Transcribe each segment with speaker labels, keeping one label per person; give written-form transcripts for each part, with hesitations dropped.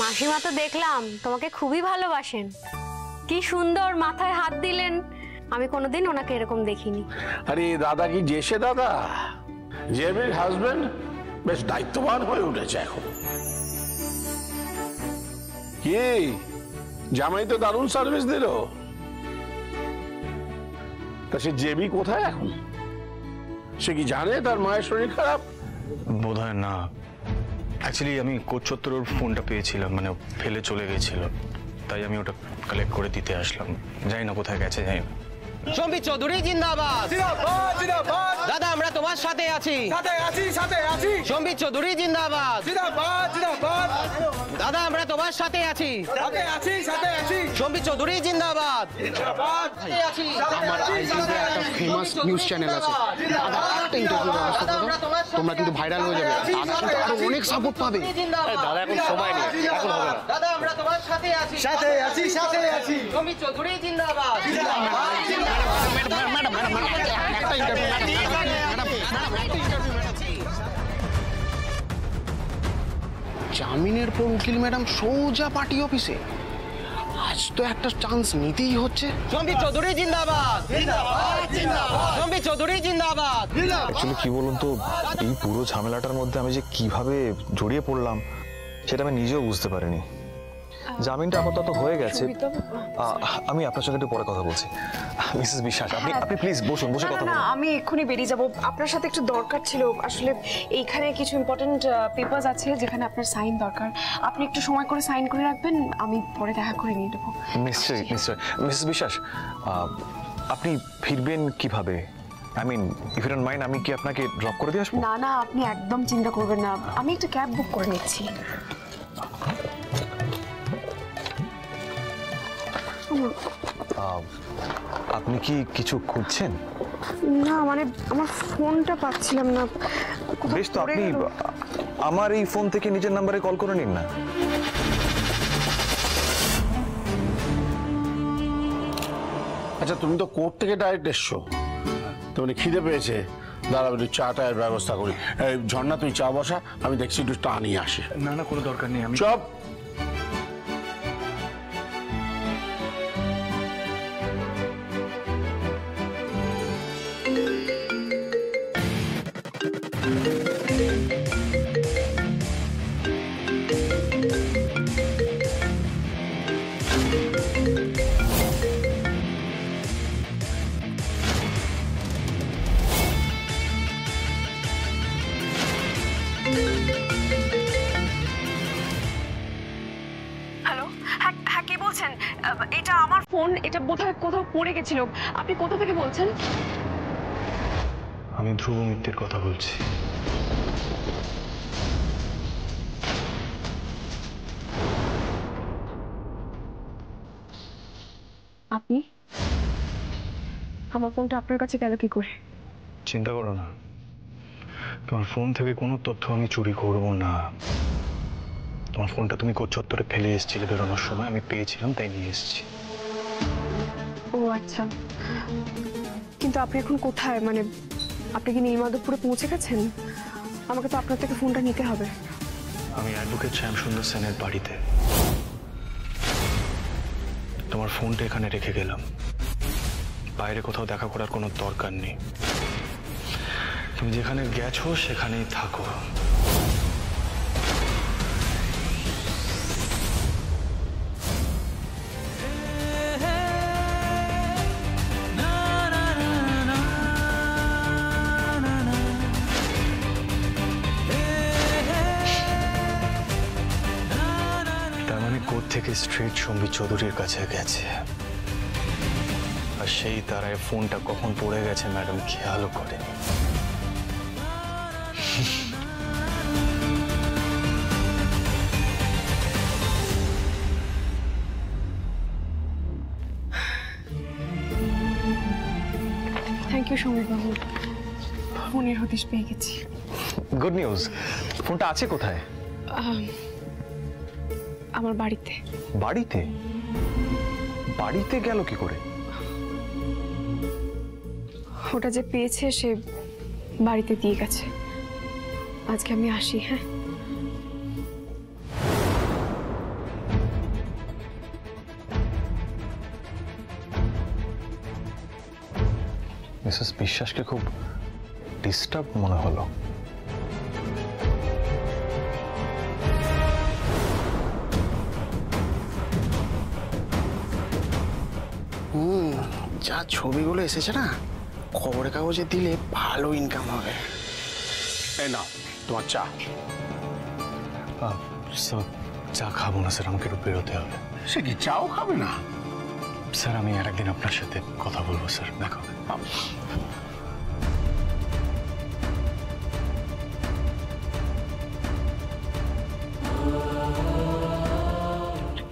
Speaker 1: মাসিমা তো দেখলাম তোমাকে খুবই ভালোবাসেন। কি সুন্দর মাথায় হাত দিলেন, আমি কোনোদিন ওনাকে এরকম দেখিনি।
Speaker 2: আরে দাদা কি জেসে দাদা, জেবির হাজবেন্ড বেশ দায়িত্ববান হয়ে উঠেছে এখন। কি জামাই তো দারুণ সার্ভিস দিল। তা সে জেবি কোথায় এখন? সে কি জানে তার মায়ের শরীর খারাপ?
Speaker 3: বোধহয় না। অ্যাকচুয়ালি আমি কোচ চত্বরের ফোনটা পেয়েছিলাম, মানে ফেলে চলে গেছিল, তাই আমি ওটা কালেক্ট করে দিতে আসলাম। জানি না কোথায় গেছে, জানি না।
Speaker 4: সম্বিত চৌধুরী জিন্দাবাদ।
Speaker 5: জিন্দাবাদ জিন্দাবাদ।
Speaker 4: দাদা আমরা তোমার সাথে আছি।
Speaker 5: সাথে আছি সাথে আছি।
Speaker 4: সম্বিত চৌধুরী জিন্দাবাদ।
Speaker 5: জিন্দাবাদ জিন্দাবাদ।
Speaker 4: দাদা আমরা তোমার সাথে আছি।
Speaker 5: সাথে আছি সাথে আছি।
Speaker 4: সম্বিত চৌধুরী জিন্দাবাদ।
Speaker 5: জিন্দাবাদ।
Speaker 4: সাথে আছি।
Speaker 6: আমার আইটিতে একটা ফেমাস নিউজ চ্যানেল আছে, দাদা একটা ইন্টারভিউ ব্যবস্থা করো, তোমরা কিন্তু ভাইরাল হয়ে যাবে। দাদা কিন্তু আরো অনেক সাপোর্ট পাবে।
Speaker 4: দাদা এখন সময় নেই, এখন হবে না। দাদা আমরা তোমার সাথে আছি।
Speaker 5: সাথে আছি সাথে আছি।
Speaker 4: সম্বিত চৌধুরী জিন্দাবাদ।
Speaker 6: জামিনের পর উকিল ম্যাডাম সোজা পার্টি অফিসে। আজ তো একটা চান্স নিতেই হচ্ছে।
Speaker 4: সম্বিত চৌধুরী জিন্দাবাদ। সম্বিত চৌধুরী জিন্দাবাদ।
Speaker 3: অ্যাকচুয়ালি কি বলুন তো, এই পুরো ঝামেলাটার মধ্যে আমি যে কিভাবে জড়িয়ে পড়লাম সেটা আমি নিজেও বুঝতে পারিনি। জামিনটা আপাতত হয়ে গেছে। আমি আপনার সঙ্গে একটু পরে কথা বলছি। মিসেস বিশ্বাস, আপনি প্লিজ বসুন, বসে কথা বলুন।
Speaker 7: আমি এক্ষুনি বেরিয়ে যাব, আপনার সাথে একটু দরকার ছিল। আসলে এইখানে কিছু ইম্পর্টেন্ট পেপারস আছে যেখানে আপনার সাইন দরকার। আপনি একটু সময় করে সাইন করে রাখবেন, আমি পরে দেখা করে নিয়ে নেবো।
Speaker 3: নিশ্চয়ই নিশ্চয়ই। মিসেস বিশ্বাস, আপনি ফিরবেন কিভাবে? I mean, if you don't mind, আমি কি আপনাকে ড্রপ করে দিয়ে আসবো?
Speaker 7: না না, আপনি একদম চিন্তা করবেন না, আমি একটা ক্যাব বুক করে নিচ্ছি।
Speaker 3: আপনি কি কিছু খুঁজছেন?
Speaker 7: না মানে আমার ফোনটা পাচ্ছিলাম না।
Speaker 3: বেশ, তো আপনি আমার এই ফোন থেকে নিজের নাম্বারে কল করে নিন না।
Speaker 2: আচ্ছা, তুমি তো কোর্ট থেকে ডাইরেক্ট এসছো, তুমি খিদে পেয়েছে, দাঁড়াবে একটু চা টায়ের ব্যবস্থা করি। ঝর্ণা তুই চা বসা, আমি দেখছি একটু চা নিয়ে আসি।
Speaker 3: না না, কোনো দরকার নেই। আমি
Speaker 2: চপ।
Speaker 7: হ্যালো, হ্যাঁ কে বলছেন? এটা আমার ফোন, এটা বোধহয় কোথাও পড়ে গেছিল। আপনি কোথা থেকে বলছেন?
Speaker 3: আমি ধ্রুব মিত্রের কথা বলছি।
Speaker 7: আপনি? আমার ফোনটা আপনার কাছে গেল কি করে?
Speaker 3: চিন্তা করো না, তোমার ফোন থেকে কোনো তথ্য আমি চুরি করব না। তোমার ফোনটা তুমি কোচ চত্বরে ফেলে এসেছিলে বেরোনোর সময়, আমি পেয়েছিলাম তাই নিয়ে এসেছি।
Speaker 7: ও আচ্ছা, কিন্তু আপনি এখন কোথায়? মানে আপনি কি নীলমাধবপুরে পৌঁছে গেছেন? আমাকে তো আপনার থেকে ফোনটা নিতে হবে।
Speaker 3: আমি অ্যাডভোকেট শ্যামসুন্দর সেনের বাড়িতে। তোমার ফোনটা এখানে রেখে গেলাম, বাইরে কোথাও দেখা করার কোনো দরকার নেই। তুমি যেখানে গেছো সেখানেই থাকো। থেকে স্ট্রেট সম্বিত চৌধুরীর কাছে গেছে, আর সেই তারায় ফোনটা কখন পড়ে গেছে ম্যাডাম খেয়ালও করেনি।
Speaker 7: থ্যাংক ইউ সম্বিত বাবু, ফোনের হদিশ পেয়ে গেছি।
Speaker 3: Good news. ফোনটা আছে কোথায়?
Speaker 7: আমার বাড়িতে।
Speaker 3: বাড়িতে? বাড়িতে গেল কি করে?
Speaker 7: ওটা যে পেয়েছে সে বাড়িতে দিয়ে গেছে। আজকে আমি আসি। হ্যাঁ,
Speaker 3: মিসেস বিশ্বাসকে খুব ডিস্টার্ব মনে হলো।
Speaker 6: যা ছবিগুলো এসেছে না, খবরের কাগজে দিলে ভালো ইনকাম হবে।
Speaker 2: এই নাও তোমার চা।
Speaker 3: স্যার চা খাবো না স্যার, আমাকে একটু বেরোতে হবে।
Speaker 2: সে কি চাও খাবে না?
Speaker 3: স্যার আমি আর একদিন আপনার সাথে কথা বলবো স্যার, দেখা হবে।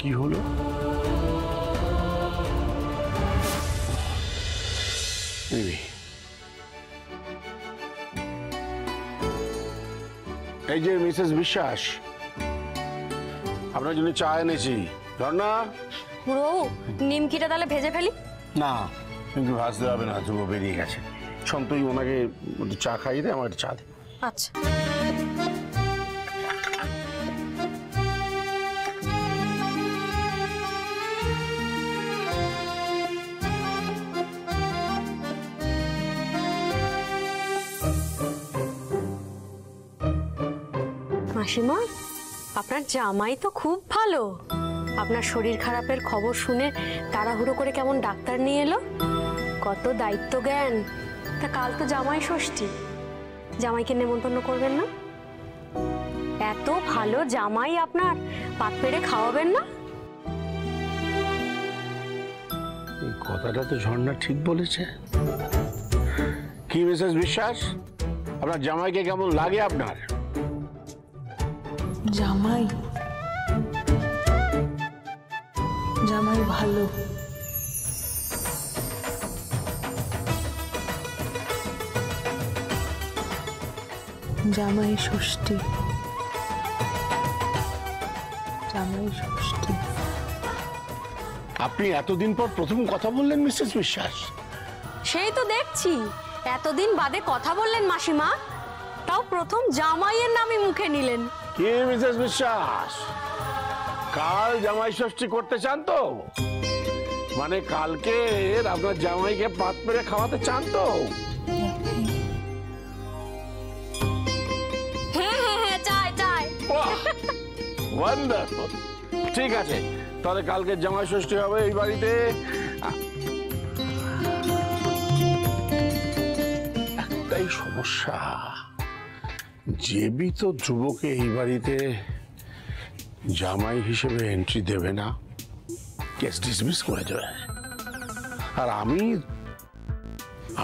Speaker 2: কি হলো? এই যে মিসেস বিশ্বাস, আপনার জন্য চা এনেছি। ঝর্ণা,
Speaker 1: পুরো নিমকিটা তাহলে ভেজে ফেলি?
Speaker 2: না কিন্তু ভাজতে হবে না, যুব বেরিয়ে গেছে। শোন তুই ওনাকে একটু চা খাইয়ে দে, আমার একটু চা দে।
Speaker 1: আচ্ছা। মাসিমা, আপনার জামাই তো খুব ভালো। আপনার শরীর খারাপের খবর শুনে তাড়াহুড়ো করে কেমন ডাক্তার নিয়ে এলো, কত দায়িত্ব জ্ঞান। তা কাল তো জামাই ষষ্ঠী, জামাইকে নেমন্তন্ন করবেন না? এত ভালো জামাই আপনার, পাত পেড়ে খাওয়াবেন না?
Speaker 2: এই কথাটা তো ঝর্ণা ঠিক বলেছে। কি মিসেস বিশ্বাস, আপনার জামাইকে কেমন লাগে আপনার?
Speaker 8: জামাই জামাই ভালো। জামাই ষষ্ঠী, জামাই ষষ্ঠী।
Speaker 2: আপনি এতদিন পর প্রথম কথা বললেন মিসেস বিশ্বাস।
Speaker 1: সেই তো দেখছি, এতদিন বাদে কথা বললেন মাসিমা, তাও প্রথম জামাইয়ের নামই মুখে নিলেন।
Speaker 2: কি মিসেস বিশ্বাস, কাল জামাই ষষ্ঠী করতে চান তো? মানে কালকে আপনার জামাইকে পাত পেরে খাওয়াতে চান তো?
Speaker 1: হ্যাঁ হ্যাঁ হ্যাঁ, চাই চাই।
Speaker 2: ওয়ান্ডারফুল। ঠিক আছে, তাহলে কালকে জামাই ষষ্ঠী হবে এই বাড়িতে। একটাই সমস্যা, জেবি তো ধ্রুবকে এই বাড়িতে জামাই হিসেবে এন্ট্রি দেবে না, কেস ডিসমিস করে দেবে। আর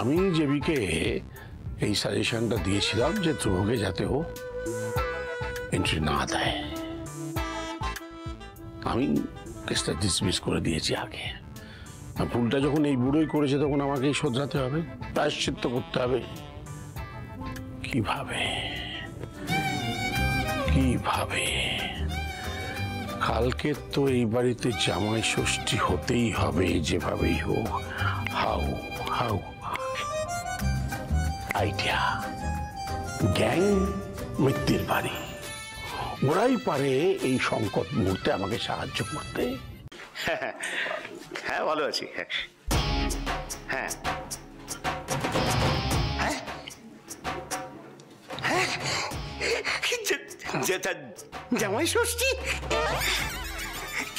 Speaker 2: আমি জেবিকে এই সাজেশনটা দিয়েছিলাম যে ধ্রুবকে যাতে ও এন্ট্রি না দেয়। আমি কেসটা ডিসমিস করে দিয়েছি আগে। আর ভুলটা যখন এই বুড়োই করেছে তখন আমাকেই শোধরাতে হবে, প্রায়শ্চিত্ত করতে হবে। কিভাবে কিভাবে? কালকে তো এই বাড়িতে জামাই ষষ্ঠী হতেই হবে, যেভাবেই হোক। How how idea, gang Mittir বাড়ি, ওরাই পারে এই সংকট মুহূর্তে আমাকে সাহায্য করতে।
Speaker 4: হ্যাঁ ভালো আছি। হ্যাঁ হ্যাঁ
Speaker 5: জামাই ষষ্ঠী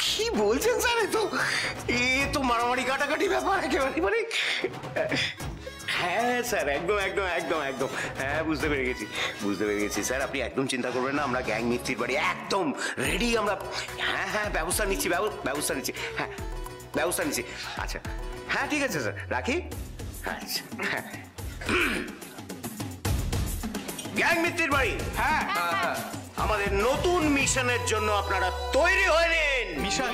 Speaker 5: কি বলছেন স্যার? এ তো মারামারি কাটাকাটি ব্যাপার একেবারে। মানে
Speaker 4: হ্যাঁ স্যার, একদম একদম একদম একদম। হ্যাঁ বুঝতে পেরে গেছি স্যার, আপনি একদম চিন্তা করবেন না। আমরা গ্যাং মিত্তির বাড়ি একদম রেডি আমরা। হ্যাঁ হ্যাঁ ব্যবস্থা নিচ্ছি। হ্যাঁ ব্যবস্থা নিচ্ছি। আচ্ছা হ্যাঁ ঠিক আছে স্যার, রাখি। আচ্ছা হ্যাঁ, গ্যাং মিত্তির বাড়ি। হ্যাঁ আমাদের নতুন মিশনের জন্য আপনারা তৈরি হয়ে নিন।
Speaker 9: মিশন?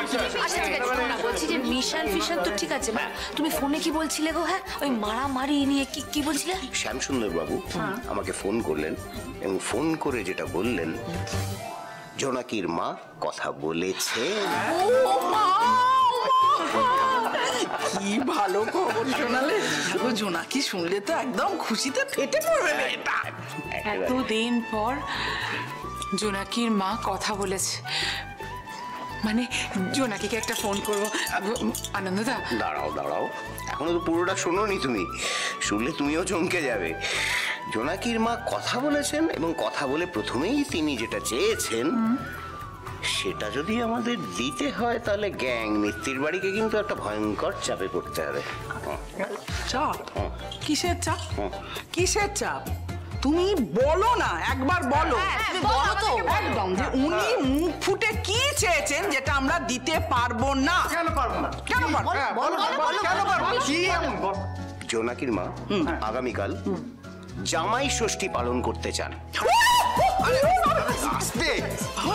Speaker 9: আচ্ছা ঠিক আছে, বলছি যে মিশন ফিশন তো ঠিক আছে, তুমি ফোনে কি বলছিলে গো? হ্যাঁ ওই মারামারি নিয়ে কি বলছিলে?
Speaker 4: শ্যামসুন্দর বাবু আমাকে ফোন করলেন এবং ফোন করে যেটা বললেন, জোনাকির মা কথা বলেছে।
Speaker 8: কি ভালো খবর শোনালে গো জোনাকি, শুনলে তো একদম খুশিতে ফেটে পড়বে।
Speaker 10: এতদিন পর জোনাকির মা কথা বলেছে,
Speaker 8: মানে জোনাকিকে একটা ফোন করবো। আনন্দদা
Speaker 4: দাঁড়াও দাঁড়াও, এখনো তো পুরোটা শোনোনি তুমি। শুনলে তুমিও চমকে যাবে। জোনাকির মা কথা বলেছেন এবং কথা বলে প্রথমেই তিনি যেটা চেয়েছেন সেটা যদি আমাদের দিতে হয় তাহলে গ্যাং মিত্তির বাড়িকে কিন্তু একটা ভয়ঙ্কর চাপে পড়তে হবে।
Speaker 8: চাপ? কিসের চাপ? কিসের চাপ তুমি বলো না, একবার বলো। একদম যে উনি মুখ ফুটে কি চেয়েছেন যেটা আমরা দিতে পারবো না।
Speaker 6: কেন পারবো না?
Speaker 8: কেন পারবো?
Speaker 6: কেন পারবো? কি এমন?
Speaker 4: জোনাকির মা আগামীকাল জামাই ষষ্ঠী পালন করতে চান।
Speaker 6: আসতে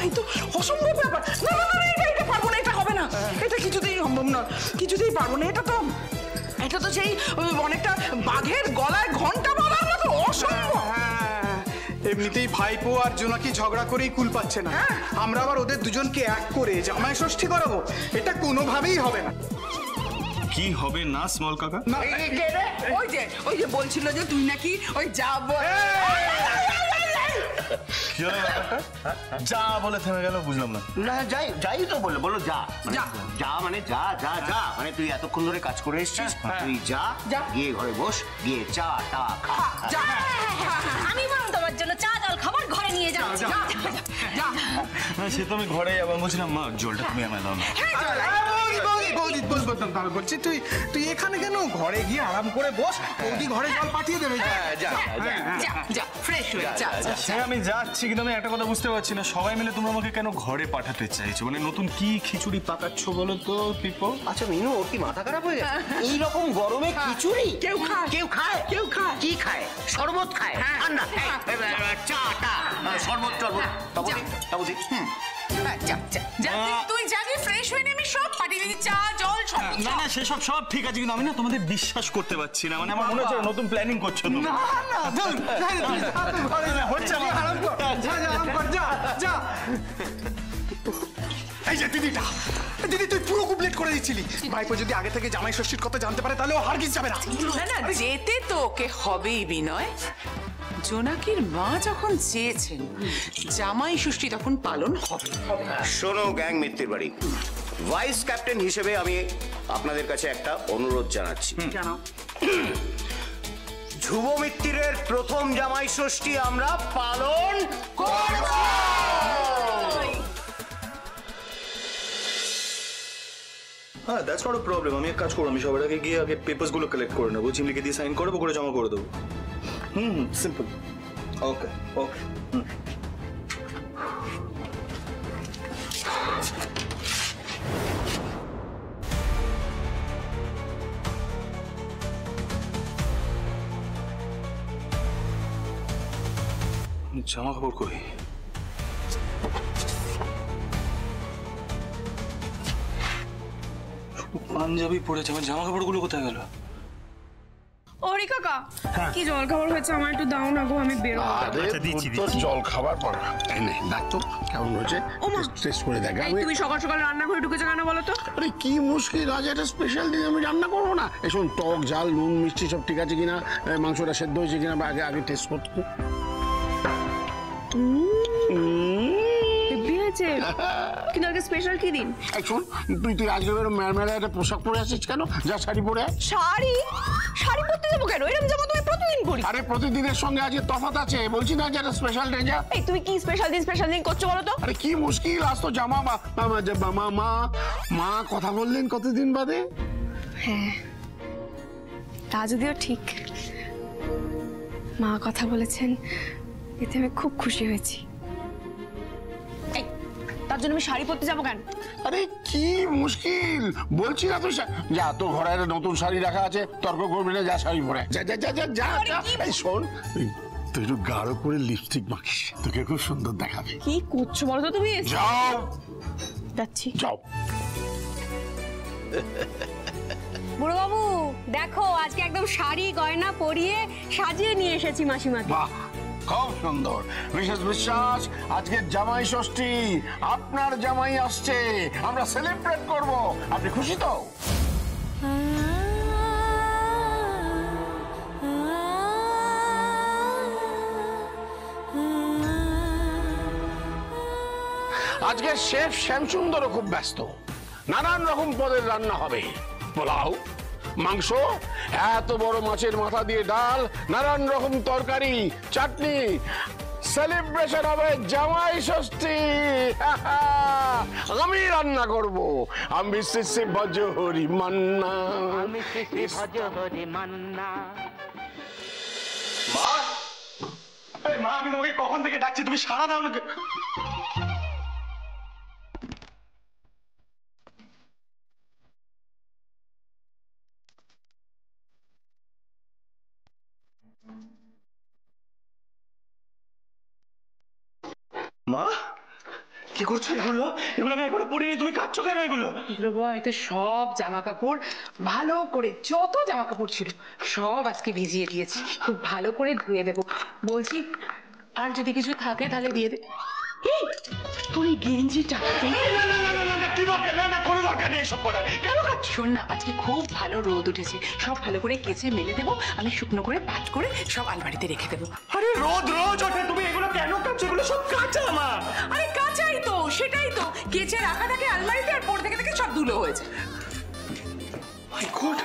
Speaker 8: এই তো অসম্ভব ব্যাপার। না না না, এটা পারবো না, এটা হবে না, এটা কিছুতেই সম্ভব না, কিছুতেই পারবো না। এটা তো সেই অনেকটা বাঘের গলায় ঘন্টা বাঁধার মতো অসম্ভব।
Speaker 6: এমনিতেই ভাইপো আর জোনাকি ঝগড়া করেই কুল পাচ্ছে না, আমরা আবার ওদের দুজনকে এক করে জামাই ষষ্ঠী করাবো? এটা কোনোভাবেই হবে না।
Speaker 3: কি হবে না স্মল কাকা?
Speaker 8: ওই যে বলছিল যে তুই নাকি ওই যাবো।
Speaker 3: যা বলে থেমে গেল, বুঝলাম না।
Speaker 4: না যাই যাই তো বললো, বলো যা
Speaker 8: যা।
Speaker 4: যা মানে যা যা যা মানে তুই এতক্ষণ ধরে কাজ করে এসেছিস, তুই যা গিয়ে ঘরে বস, গিয়ে চা টা খা।
Speaker 9: আমি বরং তোমার জন্য চা জল খাবার ঘরে নিয়ে যাচ্ছি।
Speaker 3: সে তো আমি ঘরে আবার বলছিলাম, মা জলটা তুমি আমায় দাও না।
Speaker 6: বলছি তুই এখানে কেন? ঘরে গিয়ে আরাম করে বস, বৌদি ঘরে জল পাঠিয়ে দেবে।
Speaker 8: যা ফ্রেশ হয়ে যা।
Speaker 3: হ্যাঁ আমি যাচ্ছি, কিন্তু আমি একটা কথা বুঝতে পারছি না, সবাই মিলে তোমরা আমাকে কেন ঘরে পাঠাতে চাইছো? মানে নতুন কি খিচুড়ি পাকাচ্ছ বলো তো পিপো?
Speaker 4: আচ্ছা মিনু, ওর কি মাথা খারাপ হয়ে গেছে? এইরকম গরমে খিচুড়ি
Speaker 8: কেউ খায়?
Speaker 4: কেউ খায়?
Speaker 8: কেউ খায়?
Speaker 4: কি খায়? শরবত খায়, ঠান্ডা চা টা শরবত তাবুদি।
Speaker 8: তুই যাবি ফ্রেশ হয়ে আমি সব পাঠিয়ে দিচ্ছি, চা জল সব।
Speaker 3: না না সেসব সব ঠিক আছে, কিন্তু আমি না তোমাদের বিশ্বাস করতে পারছি না। মানে আমার মনে হচ্ছে নতুন প্ল্যানিং করছো তুমি। হচ্ছে না।
Speaker 6: এই যে দিদি তুই পুরো কুপলেট করে দিচ্ছিলি। ভাইপো যদি আগে থেকে জামাই ষষ্ঠীর কথা জানতে পারে তাহলে ও হারগিজ যাবে না।
Speaker 8: না যেতে তো ওকে হবেই বিনয়। জোনাকির মা যখন চেয়েছেন জামাই ষষ্ঠী তখন পালন হবে।
Speaker 4: শোনো গ্যাং মিত্তির বাড়ি, ভাইস ক্যাপ্টেন হিসেবে আমি আপনাদের কাছে একটা অনুরোধ জানাচ্ছি।
Speaker 8: জানো
Speaker 4: ধ্রুব মিত্তিরের প্রথম জামাই ষষ্ঠী আমরা পালন করব।
Speaker 3: হ্যাঁ দ্যাটস নট আ প্রবলেম। আমি এক কাজ করবো, আমি সবার আগে গিয়ে আগে পেপারস গুলো কালেক্ট করে নেবো, চিমলিকে দিয়ে সাইন করবো, করে জমা করে দেবো। সিম্পল। ওকে ওকে। জামা কাপড় কই? পাঞ্জাবি পরেছে, আমার জামা কাপড়গুলো কোথায় গেল?
Speaker 7: ওরে কাকা, কি জল খাবার হয়েছে আমার একটু দাও না গো, আমি বেরো।
Speaker 2: জল খাবার পর দেখ তো কেমন হয়েছে, টেস্ট করে দেখ।
Speaker 7: তুমি সকাল সকাল রান্না করে ঢুকেছো কেন বলো তো?
Speaker 2: আরে কি মুশকিল, আজ একটা স্পেশাল দিন, আমি রান্না করবো না? এই শোন, টক ঝাল নুন মিষ্টি সব ঠিক আছে কিনা, মাংসটা সেদ্ধ হয়েছে কিনা আগে আগে টেস্ট করতে।
Speaker 7: কিন্তু আজকে স্পেশাল কি দিন?
Speaker 2: শোন, তুই আজকে মেলা একটা পোশাক পরে আছিস কেন? যা শাড়ি পরে।
Speaker 7: শাড়ি? শাড়ি পরতে যাবো কেন? এরকম জামা তো আমি প্রতিদিন পরি।
Speaker 2: আরে প্রতিদিনের সঙ্গে আজকে তফাৎ আছে, বলছি না যে একটা স্পেশাল ডে। যা।
Speaker 7: এই তুমি কি স্পেশাল দিন করছো বলো তো?
Speaker 2: আরে কি মুশকিল, আজ তো জামা মা কথা বললেন কতদিন বাদে।
Speaker 7: হ্যাঁ তা যদিও ঠিক, মা কথা বলেছেন, এতে আমি খুব খুশি হয়েছি। তার জন্য আমি শাড়ি পরতে যাবো কেন?
Speaker 2: আরে কি মুশকিল, বলছি না তুই যা, তোর ঘরে একটা নতুন শাড়ি রাখা আছে, তর্ক করবি না, যা শাড়ি পরে যা যা যা যা যা। এই শোন, তুই একটু গাঢ় করে লিপস্টিক মাখিস, তোকে খুব সুন্দর দেখাবে।
Speaker 7: কি করছো বলো তো তুমি?
Speaker 2: যাও।
Speaker 7: যাচ্ছি।
Speaker 2: যাও।
Speaker 1: বুড়ো বাবু দেখো, আজকে একদম শাড়ি গয়না পরিয়ে সাজিয়ে নিয়ে এসেছি মাসিমাকে।
Speaker 2: বাহ খুব সুন্দর। বিশেষ বিশ্বাস, আজকে জামাই ষষ্ঠী, আপনার জামাই আসছে, আমরা সেলিব্রেট করব। আপনি খুশি তো? আজকে শেফ শ্যামসুন্দরও খুব ব্যস্ত, নানান রকম পদের রান্না হবে। পোলাও, মাংস, এত বড় মাছের মাথা দিয়ে ডাল, নানান রকম তরকারি, চাটনি। সেলিব্রেশন হবে জামাই ষষ্ঠী। আমি রান্না করব। আমি শিশি ভজহরি মান্না।
Speaker 6: মা, আমি তোমাকে কখন থেকে ডাকছি, তুমি সাড়া দাও না। মা, কি করছো এগুলো? এগুলো আমি একবার পরিনি, তুমি কাচ্ছো কেন এগুলো?
Speaker 8: এতে সব জামা কাপড় ভালো করে, যত জামা কাপড় ছিল সব আজকে ভিজিয়ে দিয়েছি, খুব ভালো করে ধুয়ে দেবো। বলছি আর যদি কিছু থাকে তাহলে দিয়ে দে। তুই গেঞ্জিটা শোন না, আজকে খুব ভালো রোদ উঠেছে, সব ভালো করে কেচে মেলে দেবো, আমি শুকনো করে পাট করে সব আলমারিতে রেখে দেবো।
Speaker 6: আরে রোদ রোজ ওঠে, তুমি এগুলো কেন কাচ্ছো? এগুলো সব কাঁচা মা।
Speaker 8: আরে কাঁচাই তো, সেটাই তো, কেচে রাখা থাকে আলমারিতে আর পরে থেকে থেকে সব ধুলো হয়েছে।
Speaker 6: মাই গড,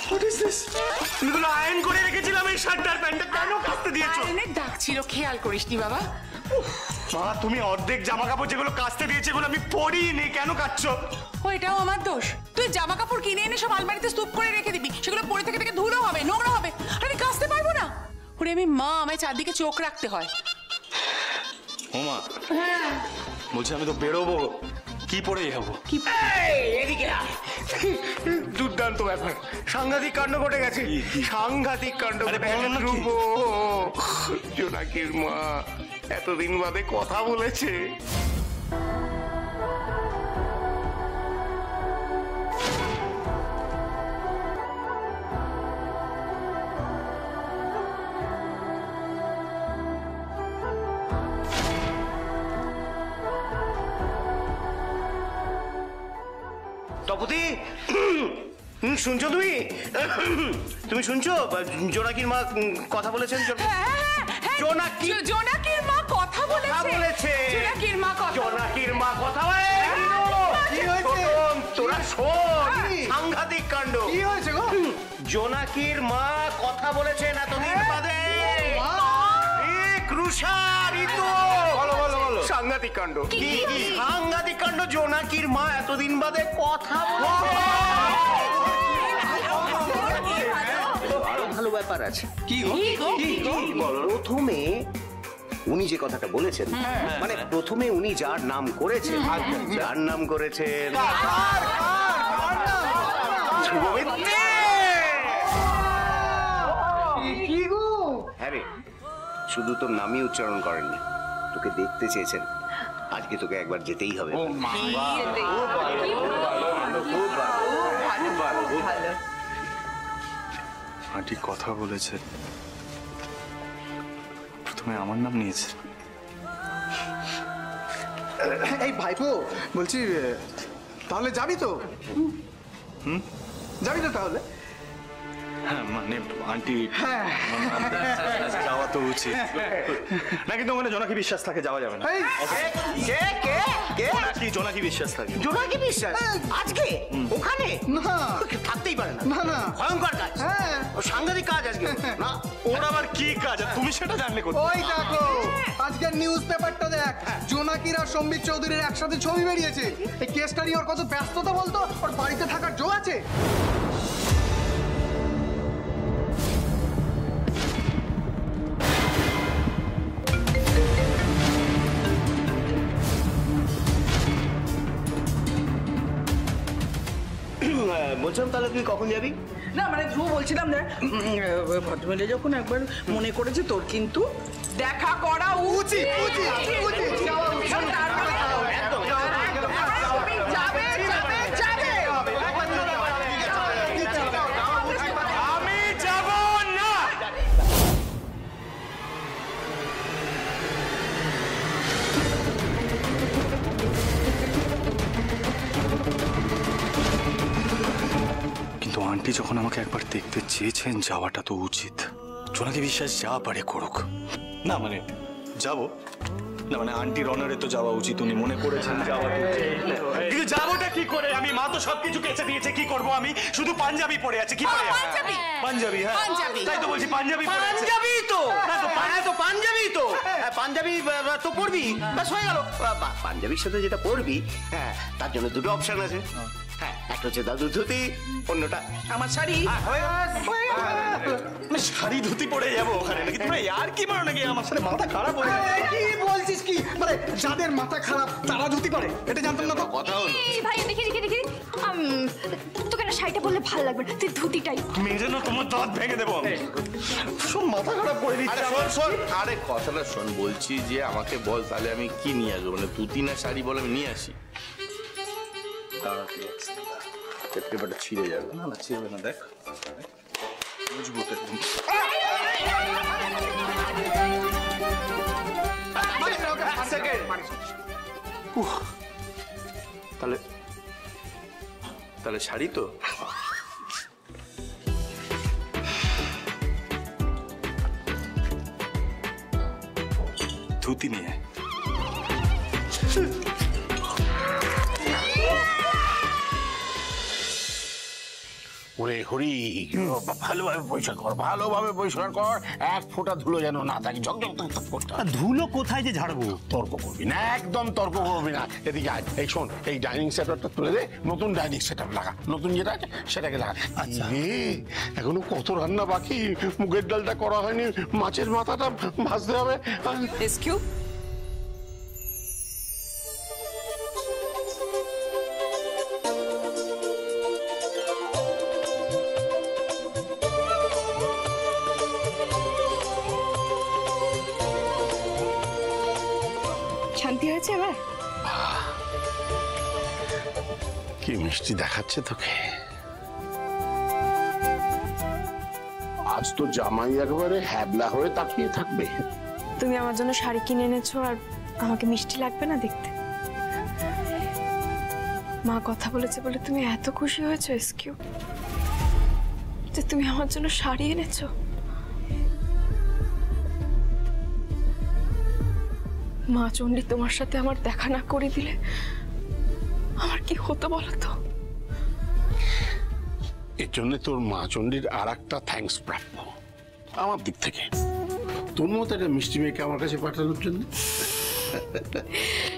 Speaker 6: হোয়াট ইজ দিস? এগুলো আয়রন করে রেখেছিলাম, এই শার্ট আর প্যান্টটা কেন কাচতে দিয়েছো?
Speaker 8: আয়রনের দাগ ছিল, খেয়াল করিসনি বাবা?
Speaker 6: মা, তুমি অর্ধেক জামা কাপড় যেগুলো কাচতে দিয়েছে এগুলো আমি পরিনি, কেন কাচ্ছো?
Speaker 8: ও, এটাও আমার দোষ? তুই জামা কাপড় কিনে এনে সব আলমারিতে স্তূপ করে রেখে দিবি, সেগুলো পরে থেকে থেকে ধুলো হবে, নোংরা হবে, আর আমি কাচতে পারবো না। ওরে আমি মা, আমায় চারদিকে চোখ রাখতে হয়।
Speaker 3: ও মা, বলছি আমি তো বেরোবো, কি পরেই হবো?
Speaker 8: কি
Speaker 5: এদিকে দুর্দান্ত ব্যাপার, সাংঘাতিক কাণ্ড ঘটে গেছে, সাংঘাতিক কাণ্ড ঘটে গেছে। ধ্রুব, জোনাকির মা এতদিন বাদে কথা বলেছে। তপতি, শুনছো তুমি? তুমি শুনছো? জোনাকির মা কথা বলেছেন।
Speaker 8: জোনাকির মা কথা বলেছে। জোনাকির মা কথা
Speaker 5: তোরা শোন, সাংঘাতিক কাণ্ড। কি হয়েছে গো? জোনাকির মা কথা বলেছেন এতদিন বাদে। সাংঘাতিক কাণ্ড, সাংঘাতিক কাণ্ড। জোনাকির মা এতদিন বাদে কথা বলেছে। আরো ভালো ব্যাপার আছে। কি প্রথমে উনি যে কথাটা বলেছেন, মানে প্রথমে উনি যার নাম করেছেন, হ্যাঁ রে, শুধু তোর নামই উচ্চারণ করেননি, তোকে দেখতে চেয়েছেন। আজকে তোকে একবার যেতেই হবে।
Speaker 3: আন্টি কথা বলেছে, প্রথমে আমার নাম নিয়েছে।
Speaker 6: এই ভাইপো, বলছি তাহলে যাবি তো? যাবি তো তাহলে?
Speaker 3: হ্যাঁ মানে আন্টি, যাওয়া তো উচিত না, কিন্তু ওখানে জোনাকি বিশ্বাস থাকে, যাওয়া যাবে না। জোনাকি বিশ্বাস থাকে।
Speaker 5: জোনাকি বিশ্বাস আজকে ওখানে
Speaker 6: না,
Speaker 5: থাকতেই পারে না।
Speaker 6: না,
Speaker 5: ভয়ঙ্কর কাজ, সাংঘাতিক কাজ আজকে। না,
Speaker 3: ওর আবার কি কাজ তুমি সেটা জানলে কোথায়?
Speaker 6: ওই দেখো আজকের নিউজ পেপারটা দেখ, জোনাকির আর সম্বিত চৌধুরীর একসাথে ছবি বেরিয়েছে। এই কেসটা নিয়ে ওর কত ব্যস্ততা বলতো, ওর বাড়িতে থাকার জো আছে?
Speaker 5: বলছিলাম তাহলে তুই কখন যাবি?
Speaker 8: না মানে ধ্রুব বলছিলাম না, ভদ্রমহিলা যখন একবার মনে করেছে তোর কিন্তু দেখা করা উচিত।
Speaker 5: আমি যাব না।
Speaker 3: কিন্তু আন্টি যখন আমাকে একবার দেখতে চেয়েছেন, যাওয়াটা তো উচিত। জোনাকি বিশ্বাস যা পারে করুক। না মানে যাব, না মানে আন্টি রনারে তো যাওয়া উচিত, উনি মনে করেছেন যাওয়া
Speaker 10: কিন্তু যাবোটা কি করে আমি? মা তো সবকিছু কেচে দিয়েছে, কি করব আমি? শুধু পাঞ্জাবি পরে আছে, কি পরে আছে? পাঞ্জাবি, হ্যাঁ তাই তো বলছি, পাঞ্জাবি পরে আছে।
Speaker 5: পাঞ্জাবি তো পাঞ্জাবি তো পাঞ্জাবি তো পরবি, ব্যাস হয়ে গেল। পাঞ্জাবির সাথে যেটা পরবি, হ্যাঁ তার জন্য দুটো অপশন আছে। হ্যাঁ, একটা হচ্ছে দাদুর ধুতি, অন্যটা
Speaker 8: আমার শাড়ি।
Speaker 3: শাড়ি ধুতি পরে যাবো ওখানে নাকি? তোমরা আর কি মারো নাকি? আমার সাথে মাথা খারাপ হয়ে গেছে।
Speaker 6: কি বলছিস কি? মানে যাদের মাথা খারাপ তারা ধুতি পরে, এটা জানতাম না তো।
Speaker 5: কথা হলো
Speaker 9: ভাই দেখি তোকে না শাড়িটা বললে ভালো লাগবে না, তুই ধুতিটাই।
Speaker 10: মেরে না তোমার দাঁত ভেঙে দেবো।
Speaker 3: সব মাথা খারাপ করে দিচ্ছে।
Speaker 11: আরে কথাটা শোন, বলছি যে আমাকে বল তাহলে আমি কি নিয়ে আসবো, মানে ধুতি না শাড়ি বল, আমি নিয়ে আসি। পেপারটা ছিঁড়ে যাবে। না না ছিঁড়বে না, দেখ বুঝবো তো একদম। তাহলে তাহলে শাড়ি তো
Speaker 3: ধুতি নিয়ে
Speaker 2: ওরে হরি, ভালোভাবে পরিষ্কার কর, ভালোভাবে পরিষ্কার কর, এক ফোঁটা ধুলো যেন না থাকে, ঝকঝক করতে হবে।
Speaker 10: ধুলো কোথায় যে ঝাড়বো?
Speaker 2: তর্ক করবি না, একদম তর্ক করবি না। এদিকে আয়, এই শোন, এই ডাইনিং সেটআপটা তুলে দে, নতুন ডাইনিং সেটআপ লাগা, নতুন যেটা আছে সেটাকে লাগা। আচ্ছা এখনো কত রান্না বাকি, মুগের ডালটা করা হয়নি, মাছের মাথাটা ভাজতে হবে।
Speaker 8: এসকিউ
Speaker 7: শান্তি হয়েছে এবার?
Speaker 2: কি মিষ্টি দেখাচ্ছে তোকে। আজ তো জামাই একেবারে হ্যাবলা হয়ে তাকিয়ে থাকবে।
Speaker 7: তুমি আমার জন্য শাড়ি কিনে এনেছো আর আমাকে মিষ্টি লাগবে না দেখতে? মা কথা বলেছে বলে তুমি এত খুশি হয়েছো এসকিউ, যে তুমি আমার জন্য শাড়ি এনেছো? মা চণ্ডী তোমার সাথে আমার দেখা না করে দিলে আমার কি হতো বলো তো?
Speaker 2: এর জন্য তোর মা চণ্ডীর আর একটা থ্যাঙ্কস প্রাপ্য আমার দিক থেকে, তোর মতো একটা মিষ্টি মেয়েকে আমার কাছে পাঠানোর জন্য।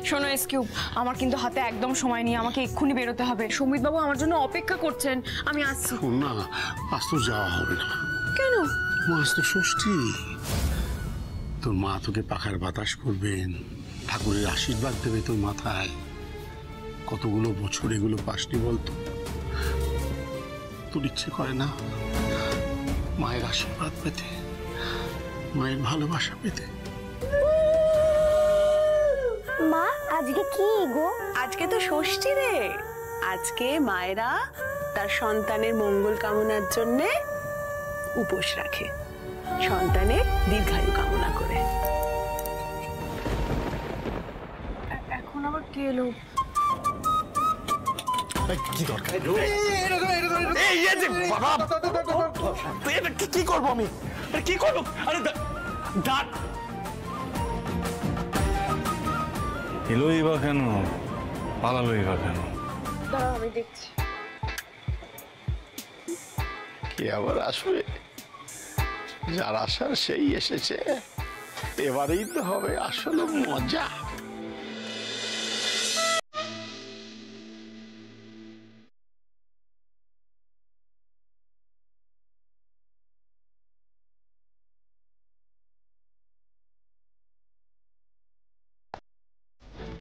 Speaker 7: শোনো এসকিউ, আমার কিন্তু হাতে একদম সময় নেই, আমাকে এক্ষুনি বেরোতে হবে। সমিত বাবু আমার জন্য অপেক্ষা করছেন, আমি আসছি।
Speaker 2: না আজ তো যাওয়া হবে না।
Speaker 7: কেন?
Speaker 2: আজ তো ষষ্ঠী, তোর মা তোকে পাখার বাতাস করবেন, ঠাকুরের আশীর্বাদ দেবে তোর মাথায়। কতগুলো বছর এগুলো পাসনি বলতো? তোর ইচ্ছে করে না মায়ের আশীর্বাদ পেতে, মায়ের ভালোবাসা পেতে?
Speaker 12: মা আজকে কি গো?
Speaker 13: আজকে তো ষষ্ঠী রে। আজকে মায়েরা তার সন্তানের মঙ্গল কামনার জন্য উপোস রাখে, সন্তানের দীর্ঘায়ু কামনা করে।
Speaker 7: এখন আবার কে এলো?
Speaker 3: কি দরকার? কি করবো আমি? কি করবো? আরে দাঁত
Speaker 10: এলোই বা কেন, পালালোই বা কেন?
Speaker 7: আমি দেখছি।
Speaker 2: কে আবার আসবে? যার আসার সেই এসেছে, এবারেই তো হবে আসলে মজা।